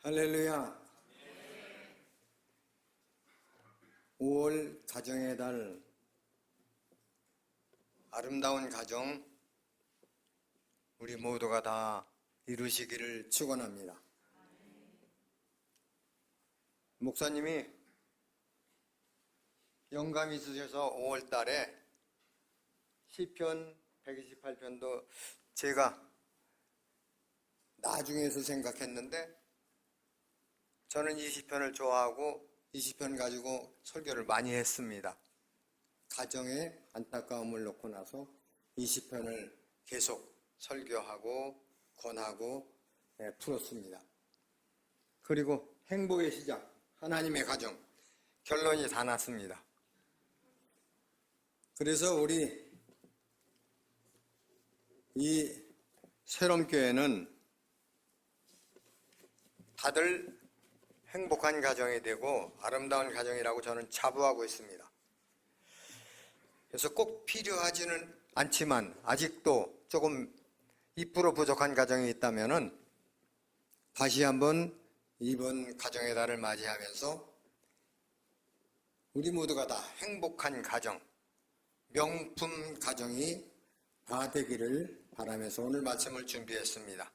할렐루야. 5월 가정의 달, 아름다운 가정 우리 모두가 다 이루시기를 축원합니다. 목사님이 영감이 있으셔서 5월 달에 시편 128편도 제가 나중에서 생각했는데 저는 이 시편을 좋아하고 이 시편 가지고 설교를 많이 했습니다. 가정의 안타까움을 놓고 나서 이 시편을 계속 설교하고 권하고 풀었습니다. 그리고 행복의 시작, 하나님의 가정, 결론이 다 났습니다. 그래서 우리 이 새롬교회는 다들 행복한 가정이 되고 아름다운 가정이라고 저는 자부하고 있습니다. 그래서 꼭 필요하지는 않지만 아직도 조금 2% 부족한 가정이 있다면 다시 한번 이번 가정의 달을 맞이하면서 우리 모두가 다 행복한 가정, 명품 가정이 다 되기를 바라면서 오늘 말씀을 준비했습니다.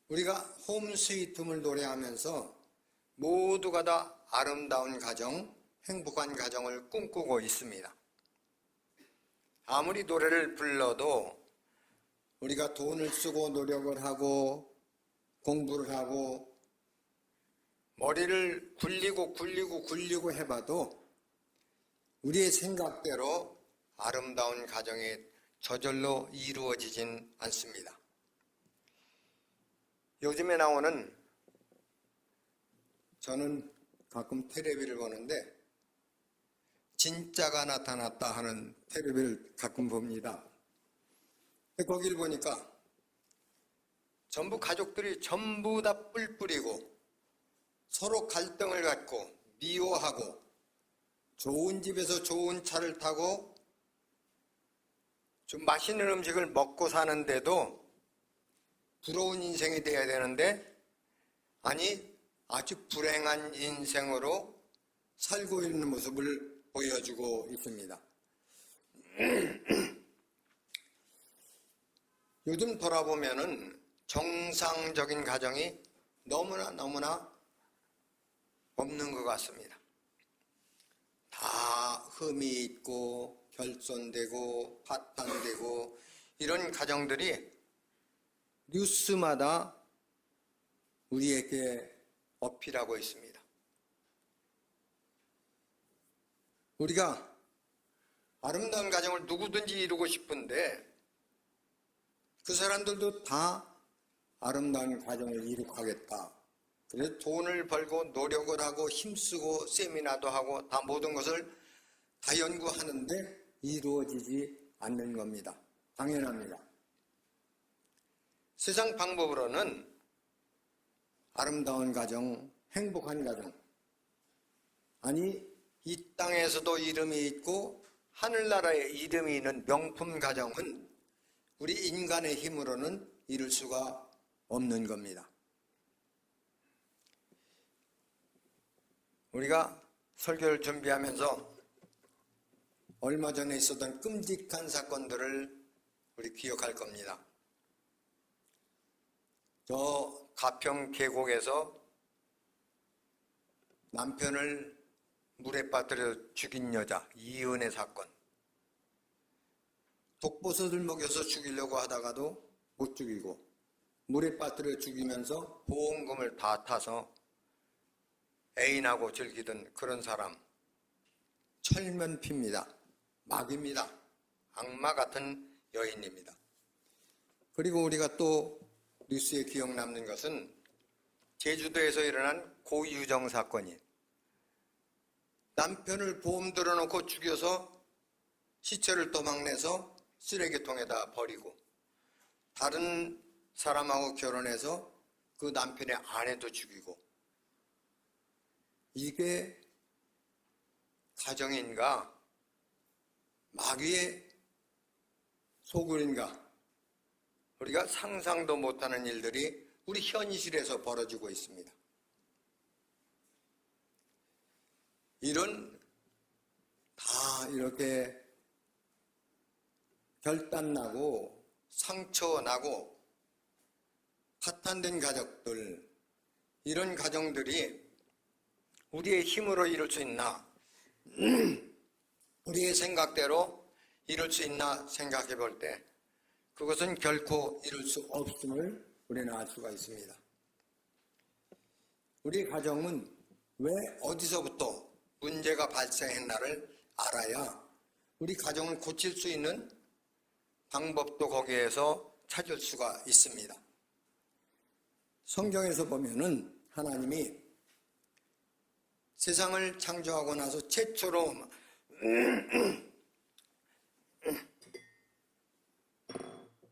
우리가 홈 스위트 홈을 노래하면서 모두가 다 아름다운 가정, 행복한 가정을 꿈꾸고 있습니다. 아무리 노래를 불러도 우리가 돈을 쓰고 노력을 하고 공부를 하고 머리를 굴리고 해봐도 우리의 생각대로 아름다운 가정이 저절로 이루어지진 않습니다. 요즘에 나오는, 저는 가끔 텔레비를 보는데 진짜가 나타났다 하는 텔레비를 가끔 봅니다. 거기를 보니까 전부 가족들이 전부 다 뿔뿔이고 서로 갈등을 갖고 미워하고 좋은 집에서 좋은 차를 타고 좀 맛있는 음식을 먹고 사는데도 부러운 인생이 되어야 되는데 아니 아주 불행한 인생으로 살고 있는 모습을 보여주고 있습니다. 요즘 돌아보면은 정상적인 가정이 너무나 없는 것 같습니다. 다 흠이 있고 결손되고 파탄되고 이런 가정들이 뉴스마다 우리에게 어필하고 있습니다. 우리가 아름다운 가정을 누구든지 이루고 싶은데 그 사람들도 다 아름다운 가정을 이룩하겠다. 그래서 돈을 벌고 노력을 하고 힘쓰고 세미나도 하고 다 모든 것을 다 연구하는데 이루어지지 않는 겁니다. 당연합니다. 세상 방법으로는 아름다운 가정, 행복한 가정, 아니 이 땅에서도 이름이 있고 하늘나라에 이름이 있는 명품 가정은 우리 인간의 힘으로는 이룰 수가 없는 겁니다. 우리가 설교를 준비하면서 얼마 전에 있었던 끔찍한 사건들을 우리 기억할 겁니다. 저 가평 계곡에서 남편을 물에 빠뜨려 죽인 여자 이은혜 사건, 독버섯을 먹여서 죽이려고 하다가도 못 죽이고 물에 빠뜨려 죽이면서 보험금을 다 타서 애인하고 즐기던 그런 사람, 철면피입니다. 막입니다. 악마 같은 여인입니다. 그리고 우리가 또 뉴스에 기억 남는 것은 제주도에서 일어난 고유정 사건이, 남편을 보험 들어놓고 죽여서 시체를 도망내서 쓰레기통에다 버리고 다른 사람하고 결혼해서 그 남편의 아내도 죽이고, 이게 가정인가 마귀의 소굴인가 우리가 상상도 못하는 일들이 우리 현실에서 벌어지고 있습니다. 이런 다 이렇게 결단나고 상처나고 파탄된 가족들, 이런 가정들이 우리의 힘으로 이룰 수 있나, 우리의 생각대로 이룰 수 있나 생각해 볼 때 그것은 결코 이룰 수 없음을 우리는 알 수가 있습니다. 우리 가정은 왜 어디서부터 문제가 발생했나를 알아야 우리 가정을 고칠 수 있는 방법도 거기에서 찾을 수가 있습니다. 성경에서 보면은 하나님이 세상을 창조하고 나서 최초로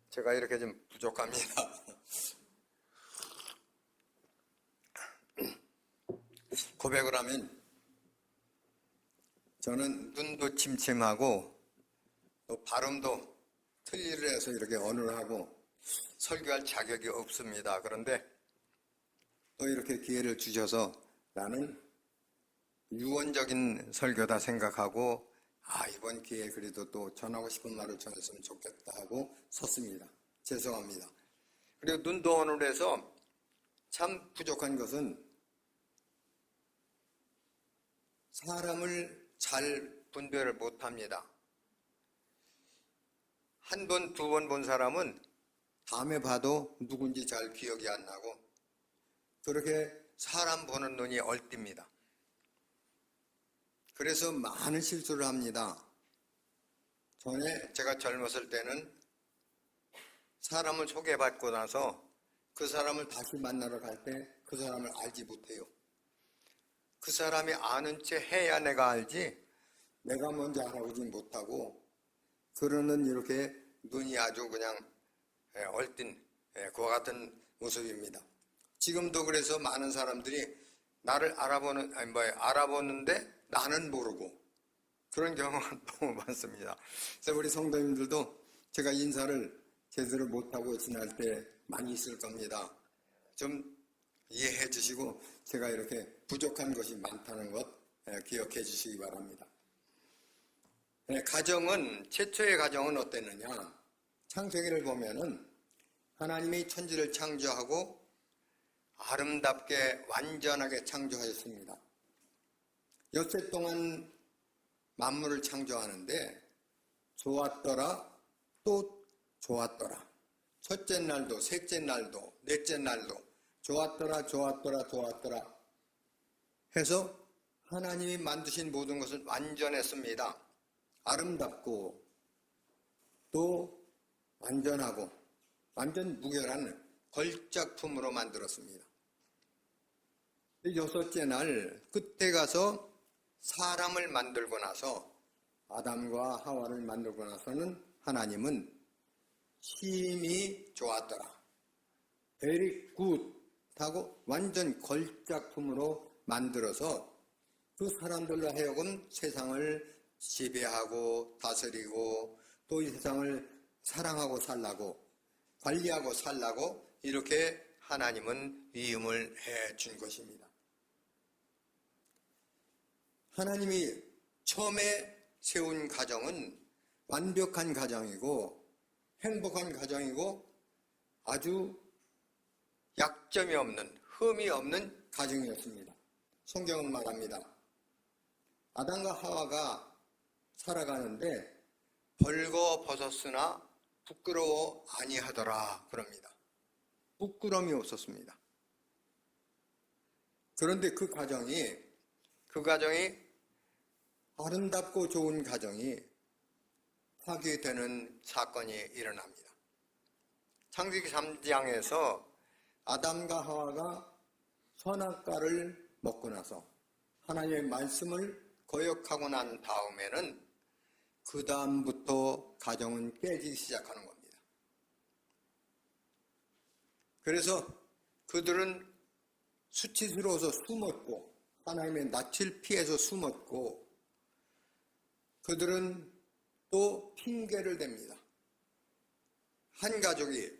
제가 이렇게 좀 부족합니다. 고백을 하면 저는 눈도 침침하고 또 발음도 틀리를 해서 이렇게 언어를 하고 설교할 자격이 없습니다. 그런데 또 이렇게 기회를 주셔서 나는 유언적인 설교다 생각하고 이번 기회에 그래도 또 전하고 싶은 말을 전했으면 좋겠다 하고 섰습니다. 죄송합니다. 그리고 눈도 언어를 해서 참 부족한 것은 사람을 잘 분별을 못합니다. 한 번, 두 번 본 사람은 다음에 봐도 누군지 잘 기억이 안 나고 그렇게 사람 보는 눈이 얼띭니다. 그래서 많은 실수를 합니다. 전에 제가 젊었을 때는 사람을 소개받고 나서 그 사람을 다시 만나러 갈 때 그 사람을 알지 못해요. 그 사람이 아는 채 해야 내가 알지 내가 먼저 알아보지 못하고 그러는 이렇게 눈이 아주 그냥 얼띤 그와 같은 모습입니다. 지금도 그래서 많은 사람들이 나를 알아보는데 나는 모르고 그런 경우가 너무 많습니다. 그래서 우리 성도님들도 제가 인사를 제대로 못하고 지날 때 많이 있을 겁니다. 좀 이해해 주시고 제가 이렇게 부족한 것이 많다는 것 기억해 주시기 바랍니다. 가정은 최초의 가정은 어땠느냐? 창세기를 보면은 하나님이 천지를 창조하고 아름답게 완전하게 창조하였습니다. 엿새 동안 만물을 창조하는데 좋았더라 또 좋았더라. 첫째 날도 셋째 날도 넷째 날도 좋았더라 좋았더라 좋았더라 해서 하나님이 만드신 모든 것을 완전했습니다. 아름답고 또 완전하고 완전 무결한 걸작품으로 만들었습니다. 여섯째 날 끝에 가서 사람을 만들고 나서 아담과 하와를 만들고 나서는 하나님은 심히 좋았더라. very good 하고 완전 걸작품으로 만들어서 그 사람들로 하여금 세상을 지배하고 다스리고 또 이 세상을 사랑하고 살라고 관리하고 살라고 이렇게 하나님은 위임을 해 준 것입니다. 하나님이 처음에 세운 가정은 완벽한 가정이고 행복한 가정이고 아주 약점이 없는 흠이 없는 가정이었습니다. 성경은 말합니다. 아담과 하와가 살아가는데 벌거벗었으나 부끄러워 아니하더라 그럽니다. 부끄러움이 없었습니다. 그런데 그 가정이 아름답고 좋은 가정이 파괴되는 사건이 일어납니다. 창세기 3장에서 아담과 하와가 선악과를 먹고 나서 하나님의 말씀을 거역하고 난 다음에는 그 다음부터 가정은 깨지기 시작하는 겁니다. 그래서 그들은 수치스러워서 숨었고 하나님의 낯을 피해서 숨었고 그들은 또 핑계를 댑니다. 한 가족이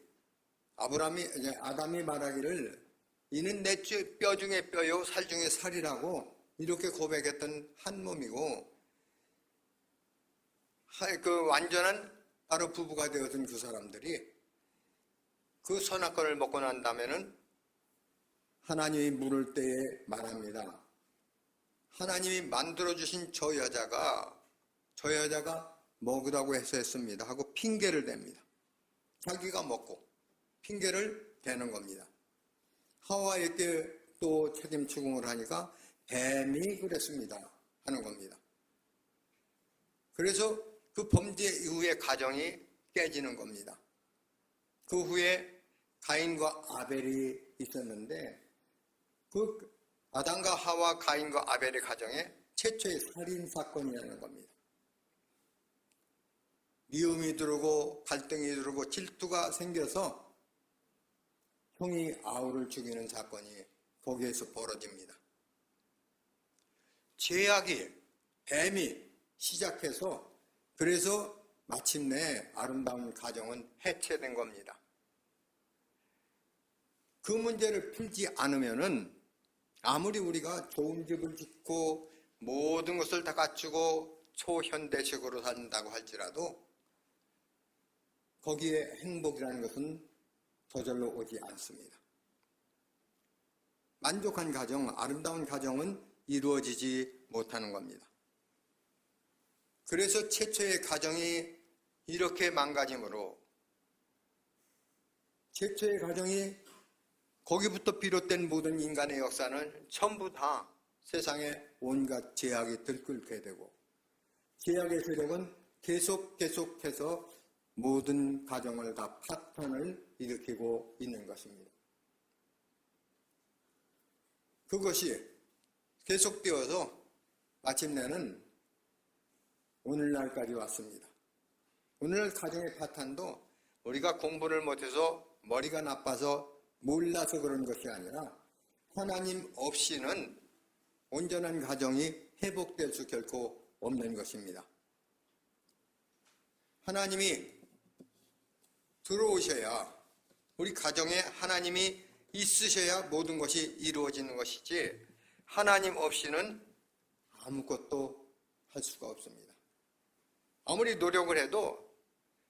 아담이 말하기를 이는 내 뼈 중에 뼈요 살 중에 살이라고 이렇게 고백했던 한 몸이고, 그 완전한 바로 부부가 되어준 그 사람들이 그 선악과를 먹고 난 다음에는 하나님이 물을 때에 말합니다. 하나님이 만들어주신 저 여자가 먹으라고 해서 했습니다 하고 핑계를 댑니다. 자기가 먹고 핑계를 대는 겁니다. 하와에게 또 책임 추궁을 하니까 뱀이 그랬습니다 하는 겁니다. 그래서 그 범죄 이후에 가정이 깨지는 겁니다. 그 후에 가인과 아벨이 있었는데 그 아담과 하와, 가인과 아벨의 가정에 최초의 살인 사건이라는 겁니다. 미움이 들고 갈등이 들고 질투가 생겨서 형이 아우를 죽이는 사건이 거기에서 벌어집니다. 죄악이, 뱀이 시작해서 그래서 마침내 아름다운 가정은 해체된 겁니다. 그 문제를 풀지 않으면은 아무리 우리가 좋은 집을 짓고 모든 것을 다 갖추고 초현대식으로 산다고 할지라도 거기에 행복이라는 것은 저절로 오지 않습니다. 만족한 가정, 아름다운 가정은 이루어지지 못하는 겁니다. 그래서 최초의 가정이 이렇게 망가짐으로 최초의 가정이 거기부터 비롯된 모든 인간의 역사는 전부 다 세상에 온갖 죄악이 들끓게 되고 죄악의 세력은 계속해서 모든 가정을 다 파탄을 일으키고 있는 것입니다. 그것이 계속되어서 마침내는 오늘날까지 왔습니다. 오늘날 가정의 파탄도 우리가 공부를 못해서 머리가 나빠서 몰라서 그런 것이 아니라 하나님 없이는 온전한 가정이 회복될 수 결코 없는 것입니다. 하나님이 들어오셔야, 우리 가정에 하나님이 있으셔야 모든 것이 이루어지는 것이지 하나님 없이는 아무것도 할 수가 없습니다. 아무리 노력을 해도,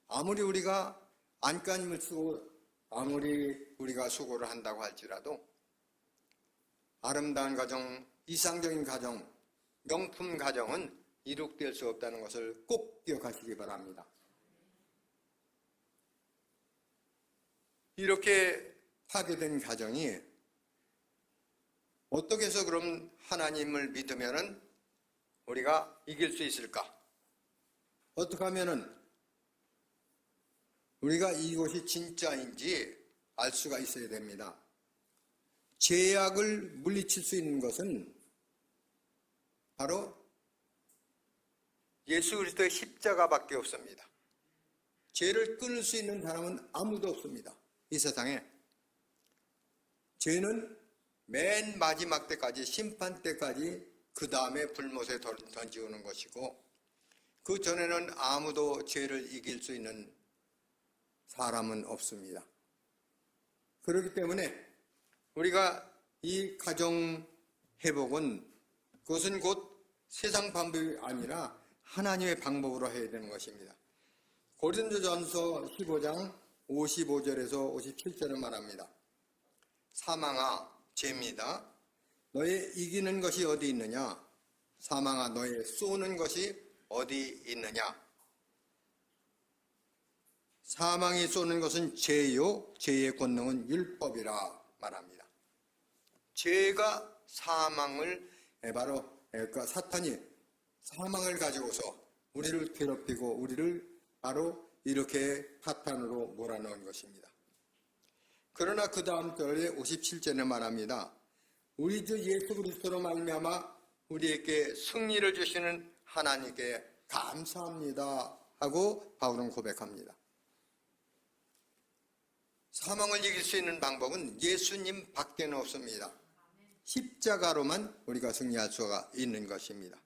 아무리 우리가 안간힘을 쓰고, 아무리 우리가 수고를 한다고 할지라도 아름다운 가정, 이상적인 가정, 명품 가정은 이룩될 수 없다는 것을 꼭 기억하시기 바랍니다. 이렇게 파괴된 가정이 어떻게 해서 그럼 하나님을 믿으면은 우리가 이길 수 있을까? 어떻게 하면은 우리가 이것이 진짜인지 알 수가 있어야 됩니다. 죄악을 물리칠 수 있는 것은 바로 예수 그리스도의 십자가밖에 없습니다. 죄를 끊을 수 있는 사람은 아무도 없습니다. 이 세상에. 죄는 맨 마지막 때까지, 심판 때까지 그 다음에 불못에 던지우는 것이고, 그 전에는 아무도 죄를 이길 수 있는 사람은 없습니다. 그렇기 때문에 우리가 이 가정 회복은 그것은 곧 세상 방법이 아니라 하나님의 방법으로 해야 되는 것입니다. 고린도전서 15장 55절에서 57절을 말합니다. 사망아, 죄입니다. 너의 이기는 것이 어디 있느냐? 사망아, 너의 쏘는 것이 어디 있느냐? 사망이 쏘는 것은 죄요, 죄의 권능은 율법이라 말합니다. 죄가 사망을, 바로 사탄이 사망을 가지고서 우리를 괴롭히고 우리를 바로 이렇게 파탄으로 몰아넣은 것입니다. 그러나 그 다음 절에 57절에 말합니다. 우리 주 예수 그리스도로 말미암아 우리에게 승리를 주시는 하나님께 감사합니다 하고 바울은 고백합니다. 사망을 이길 수 있는 방법은 예수님 밖에는 없습니다. 십자가로만 우리가 승리할 수가 있는 것입니다.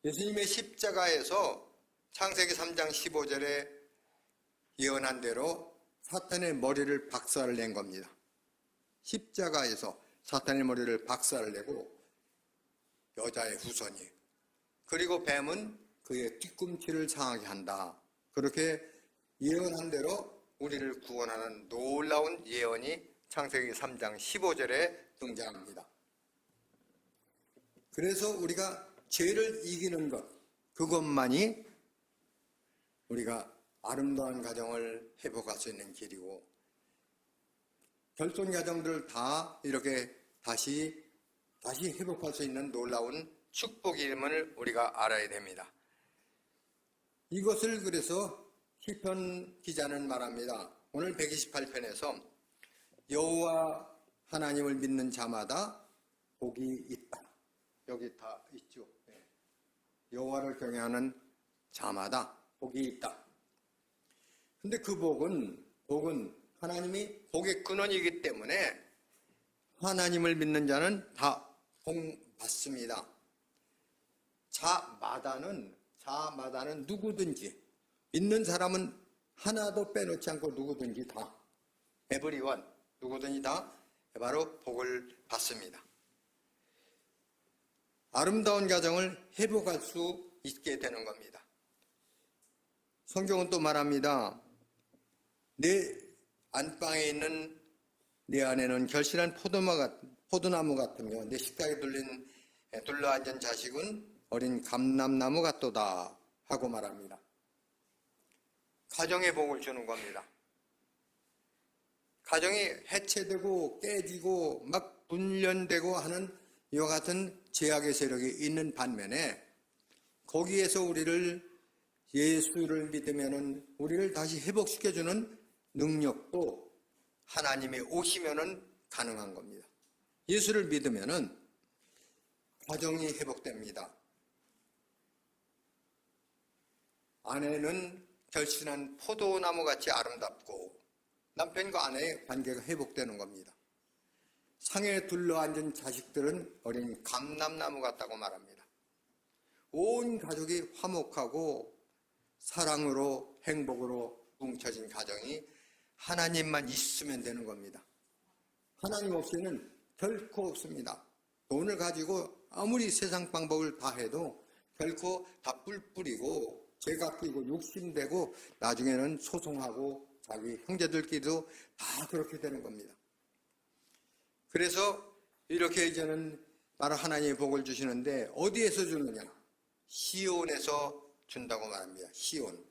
예수님의 십자가에서 창세기 3장 15절에 예언한 대로 사탄의 머리를 박살을 낸 겁니다. 십자가에서 사탄의 머리를 박살을 내고 여자의 후손이, 그리고 뱀은 그의 뒤꿈치를 상하게 한다. 그렇게 예언한 대로 우리를 구원하는 놀라운 예언이 창세기 3장 15절에 등장합니다. 그래서 우리가 죄를 이기는 것, 그것만이 우리가 아름다운 가정을 회복할 수 있는 길이고, 결손 가정들을 다 이렇게 다시 회복할 수 있는 놀라운 축복임을 우리가 알아야 됩니다. 이것을 그래서 시편 기자는 말합니다. 오늘 128편에서 여호와 하나님을 믿는 자마다 복이 있다. 여기 다 있죠. 여호와를 경외하는 자마다 복이 있다. 근데 그 복은 하나님이 복의 근원이기 때문에 하나님을 믿는 자는 다 복 받습니다. 자마다는 누구든지, 믿는 사람은 하나도 빼놓지 않고 누구든지 다, 에브리원, 누구든지 다 바로 복을 받습니다. 아름다운 가정을 회복할 수 있게 되는 겁니다. 성경은 또 말합니다. 내 안방에 있는 내 안에는 결실한 포도나무 같으며 내 식탁에 둘러앉은 자식은 어린 감람나무 같도다 하고 말합니다. 가정의 복을 주는 겁니다. 가정이 해체되고 깨지고 막 분련되고 하는 이와 같은 죄악의 세력이 있는 반면에, 거기에서 예수를 믿으면은 우리를 다시 회복시켜주는 능력도 하나님이 오시면은 가능한 겁니다. 예수를 믿으면은 가정이 회복됩니다. 아내는 결실한 포도나무 같이 아름답고 남편과 아내의 관계가 회복되는 겁니다. 상에 둘러앉은 자식들은 어린 감람나무 같다고 말합니다. 온 가족이 화목하고 사랑으로 행복으로 뭉쳐진 가정이 하나님만 있으면 되는 겁니다. 하나님 없이는 결코 없습니다. 돈을 가지고 아무리 세상 방법을 다 해도 결코 다 뿔뿔이고 죄가 끼고 욕심되고 나중에는 소송하고 자기 형제들끼리도 다 그렇게 되는 겁니다. 그래서 이렇게 이제는 바로 하나님의 복을 주시는데 어디에서 주느냐? 시온에서 준다고 말합니다. 시온.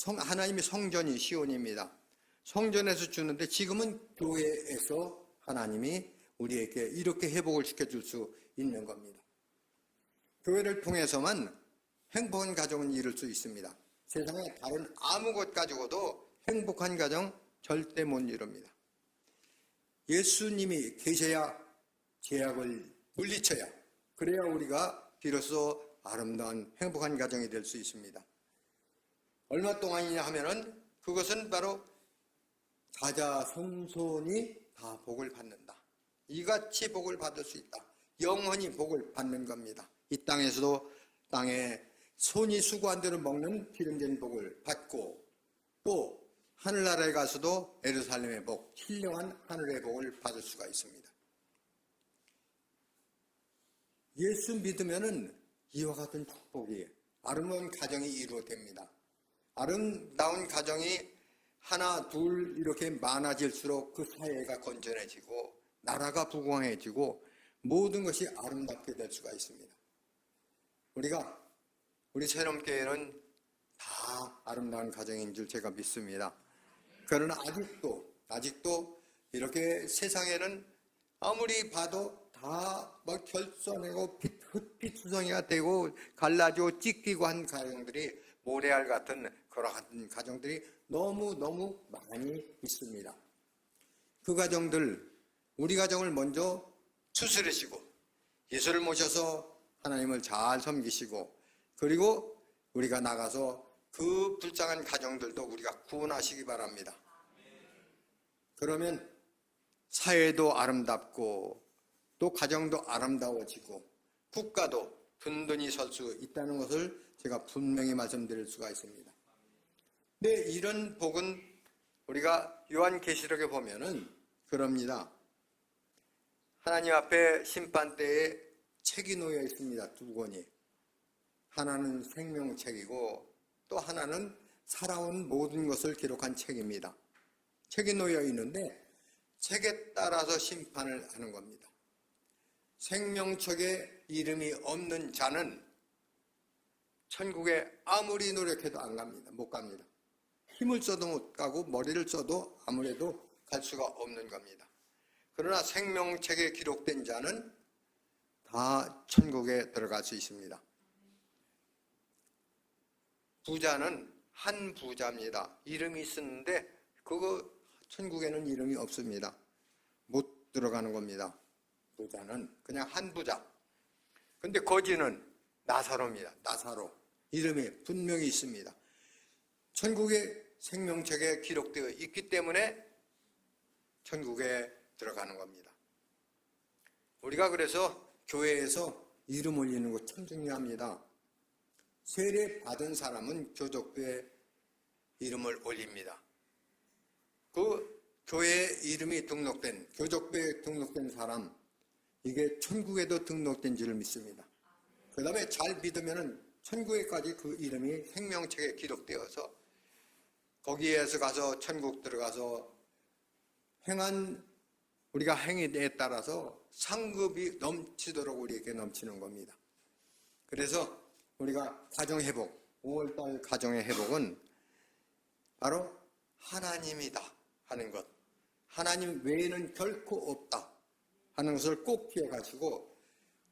하나님의 성전이 시온입니다. 성전에서 주는데 지금은 교회에서 하나님이 우리에게 이렇게 회복을 시켜줄 수 있는 겁니다. 교회를 통해서만 행복한 가정은 이룰 수 있습니다. 세상에 다른 아무 것 가지고도 행복한 가정 절대 못 이룹니다. 예수님이 계셔야 죄악을 물리쳐야, 그래야 우리가 비로소 아름다운 행복한 가정이 될 수 있습니다. 얼마 동안이냐 하면은 그것은 바로 자자손손이 다 복을 받는다. 이같이 복을 받을 수 있다. 영원히 복을 받는 겁니다. 이 땅에서도 땅에 손이 수고한 대로 먹는 기름진 복을 받고, 또 하늘나라에 가서도 예루살렘의 복, 신령한 하늘의 복을 받을 수가 있습니다. 예수 믿으면은 이와 같은 축복이, 아름다운 가정이 이루어집니다. 아름다운 가정이 하나 둘 이렇게 많아질수록 그 사회가 건전해지고 나라가 부강해지고 모든 것이 아름답게 될 수가 있습니다. 우리 새롬교회는 다 아름다운 가정인 줄 제가 믿습니다. 그러나 아직도 이렇게 세상에는 아무리 봐도 다 막 결손하고 핏수성이가 되고 갈라지고 찢기고 한 가정들이, 모래알 같은 그러한 가정들이 너무 많이 있습니다. 그 가정들, 우리 가정을 먼저 추스르시고 예수를 모셔서 하나님을 잘 섬기시고, 그리고 우리가 나가서 그 불쌍한 가정들도 우리가 구원하시기 바랍니다. 그러면 사회도 아름답고 또 가정도 아름다워지고 국가도 든든히 설 수 있다는 것을 제가 분명히 말씀드릴 수가 있습니다. 근데 이런 복은 우리가 요한계시록에 보면은 그럽니다. 하나님 앞에 심판대에 책이 놓여 있습니다. 두 권이. 하나는 생명책이고 또 하나는 살아온 모든 것을 기록한 책입니다. 책이 놓여 있는데 책에 따라서 심판을 하는 겁니다. 생명책에 이름이 없는 자는 천국에 아무리 노력해도 안 갑니다. 못 갑니다. 힘을 써도 못 가고 머리를 써도 아무래도 갈 수가 없는 겁니다. 그러나 생명책에 기록된 자는 다 천국에 들어갈 수 있습니다. 부자는 한 부자입니다. 이름이 있었는데 그거 천국에는 이름이 없습니다. 못 들어가는 겁니다. 부자는 그냥 한 부자. 근데 거지는 나사로입니다. 나사로. 이름이 분명히 있습니다. 천국의 생명책에 기록되어 있기 때문에 천국에 들어가는 겁니다. 우리가 그래서 교회에서 이름 올리는 거 참 중요합니다. 세례 받은 사람은 교족부에 이름을 올립니다. 그 교회에 이름이 등록된, 교족부에 등록된 사람, 이게 천국에도 등록된 줄 믿습니다. 그 다음에 잘 믿으면 천국에까지 그 이름이 생명책에 기록되어서 거기에서 가서 천국 들어가서 행한 우리가 행위에 따라서 상급이 넘치도록 우리에게 넘치는 겁니다. 그래서 우리가 가정회복, 5월달 가정의 회복은 바로 하나님이다 하는 것, 하나님 외에는 결코 없다 하는 것을 꼭 기억하시고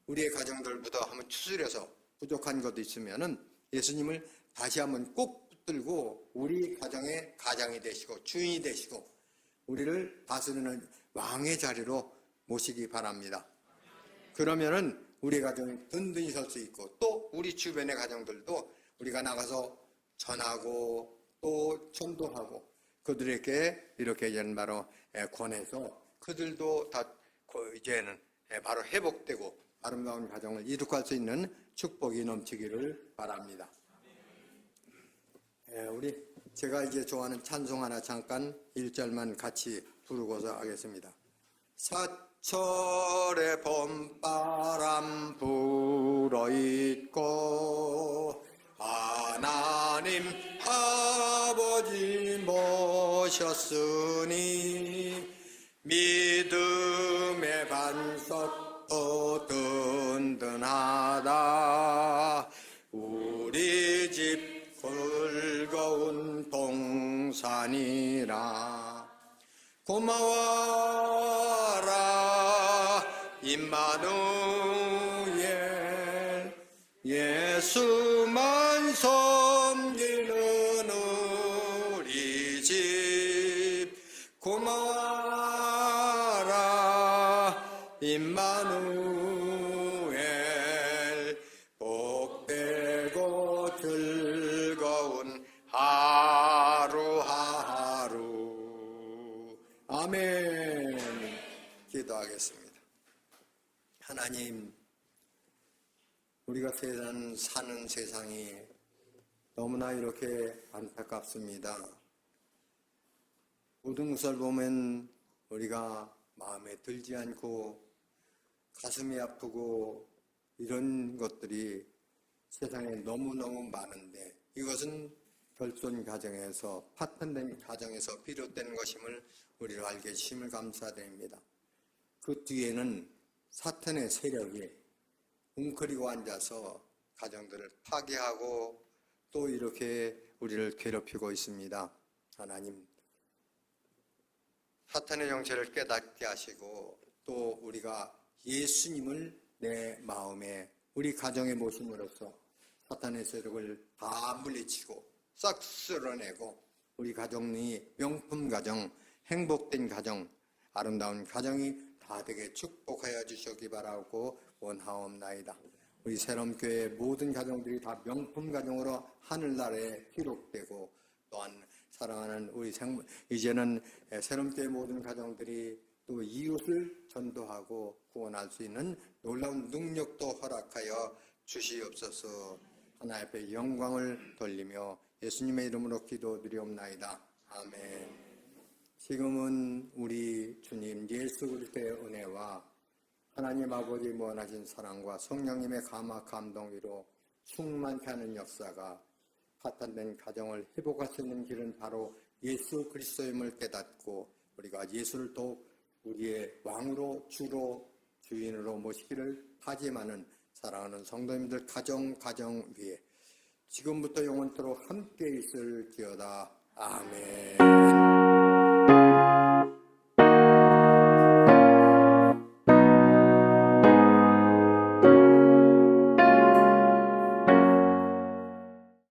우리의 가정들부터 한번 추스려서 부족한 것도 있으면은 예수님을 다시 한번 꼭 붙들고 우리 가정의 가장이 되시고 주인이 되시고 우리를 다스리는 왕의 자리로 모시기 바랍니다. 그러면은 우리 가정이 든든히 설 수 있고 또 우리 주변의 가정들도 우리가 나가서 전하고 또 전도하고 그들에게 이렇게 이제는 바로 권해서 그들도 다 이제는 바로 회복되고 아름다운 가정을 이룩할 수 있는 축복이 넘치기를 바랍니다. 제가 이제 좋아하는 찬송 하나 잠깐 1절만 같이 부르고서 하겠습니다. 사철의 봄바람 불어있고 하나님 아버지 모셨으니 믿음의 반석도 든든하다. 우리 집 즐거운 동산이라. 고마워라 임마누엘. 예수만 섬기는 우리 집. 고마워라 임마누엘. 복되고 즐거운 하루하루. 아멘. 기도하겠습니다. 하나님, 우리가 사는 세상이 너무나 이렇게 안타깝습니다. 모든 것을 보면 우리가 마음에 들지 않고 가슴이 아프고 이런 것들이 세상에 너무너무 많은데 이것은 결손 가정에서 파탄된 가정에서 비롯된 것임을 우리로 알게 해주심을 감사드립니다. 그 뒤에는 사탄의 세력이 웅크리고 앉아서 가정들을 파괴하고 또 이렇게 우리를 괴롭히고 있습니다. 하나님, 사탄의 정체를 깨닫게 하시고 또 우리가 예수님을 내 마음에 우리 가정에 모심으로써 사탄의 세력을 다 물리치고 싹 쓸어내고 우리 가정이 명품 가정, 행복된 가정, 아름다운 가정이 다 되게 축복하여 주시기 바라고 원하옵나이다. 우리 새롬교회 모든 가정들이 다 명품 가정으로 하늘나라에 기록되고 또한 사랑하는 우리 이제는 새롬교회 모든 가정들이 또 이웃을 전도하고 구원할 수 있는 놀라운 능력도 허락하여 주시옵소서. 하나님 앞에 영광을 돌리며 예수님의 이름으로 기도드리옵나이다. 아멘. 지금은 우리 주님 예수 그리스도의 은혜와 하나님 아버지 무한하신 사랑과 성령님의 감화 감동으로 충만케 하는 역사가 파탄된 가정을 회복할 수 있는 길은 바로 예수 그리스도임을 깨닫고 우리가 예수를 더욱 우리의 왕으로 주로 주인으로 모시기를 다짐하는 사랑하는 성도님들 가정 위에 지금부터 영원토록 함께 있을지어다. 아멘.